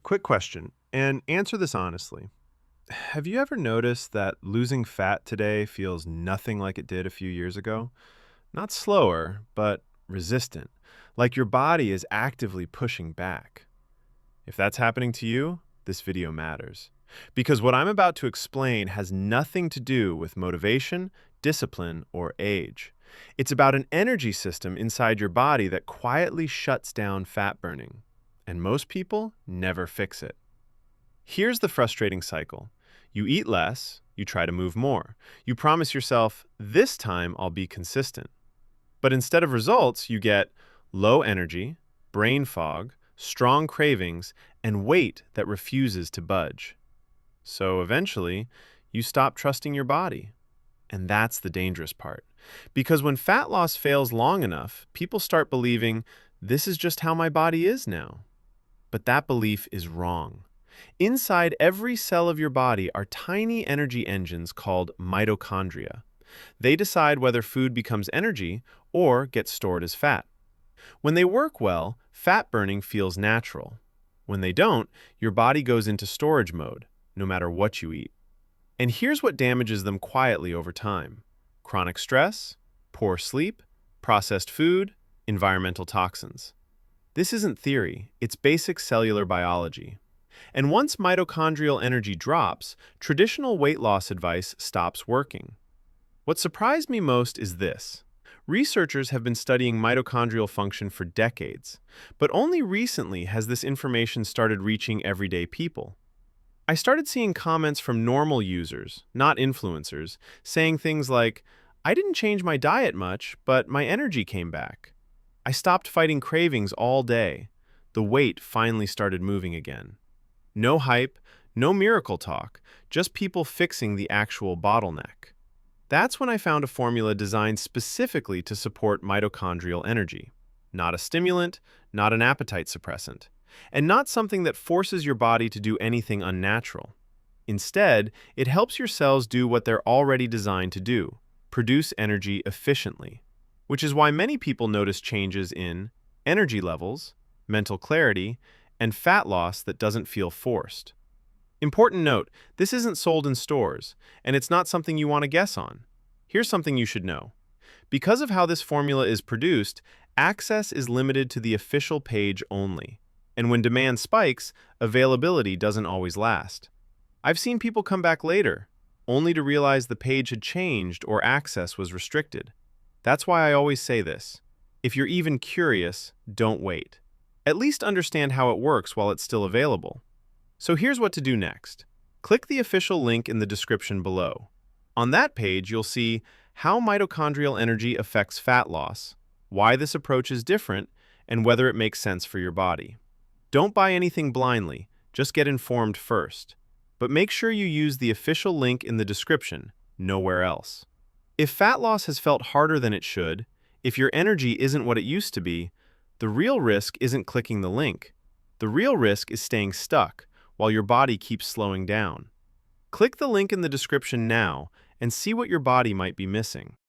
Quick question, and answer this honestly. Have you ever noticed that losing fat today feels nothing like it did a few years ago? Not slower, but resistant, like your body is actively pushing back. If that's happening to you, this video matters. Because what I'm about to explain has nothing to do with motivation, discipline, or age. It's about an energy system inside your body that quietly shuts down fat burning. And most people never fix it. Here's the frustrating cycle. You eat less, you try to move more. You promise yourself, this time I'll be consistent. But instead of results, you get low energy, brain fog, strong cravings, and weight that refuses to budge. So eventually, you stop trusting your body. And that's the dangerous part. Because when fat loss fails long enough, people start believing, this is just how my body is now. But that belief is wrong. Inside every cell of your body are tiny energy engines called mitochondria. They decide whether food becomes energy or gets stored as fat. When they work well, fat burning feels natural. When they don't, your body goes into storage mode, no matter what you eat. And here's what damages them quietly over time: chronic stress, poor sleep, processed food, environmental toxins. This isn't theory, it's basic cellular biology. And once mitochondrial energy drops, traditional weight loss advice stops working. What surprised me most is this. Researchers have been studying mitochondrial function for decades, but only recently has this information started reaching everyday people. I started seeing comments from normal users, not influencers, saying things like, I didn't change my diet much, but my energy came back. I stopped fighting cravings all day. The weight finally started moving again. No hype, no miracle talk, just people fixing the actual bottleneck. That's when I found a formula designed specifically to support mitochondrial energy. Not a stimulant, not an appetite suppressant, and not something that forces your body to do anything unnatural. Instead, it helps your cells do what they're already designed to do: produce energy efficiently. Which is why many people notice changes in energy levels, mental clarity, and fat loss that doesn't feel forced. Important note, this isn't sold in stores, and it's not something you want to guess on. Here's something you should know. Because of how this formula is produced, access is limited to the official page only. And when demand spikes, availability doesn't always last. I've seen people come back later, only to realize the page had changed or access was restricted. That's why I always say this. If you're even curious, don't wait. At least understand how it works while it's still available. So here's what to do next. Click the official link in the description below. On that page, you'll see how mitochondrial energy affects fat loss, why this approach is different, and whether it makes sense for your body. Don't buy anything blindly, just get informed first. But make sure you use the official link in the description, nowhere else. If fat loss has felt harder than it should, if your energy isn't what it used to be, the real risk isn't clicking the link. The real risk is staying stuck while your body keeps slowing down. Click the link in the description now and see what your body might be missing.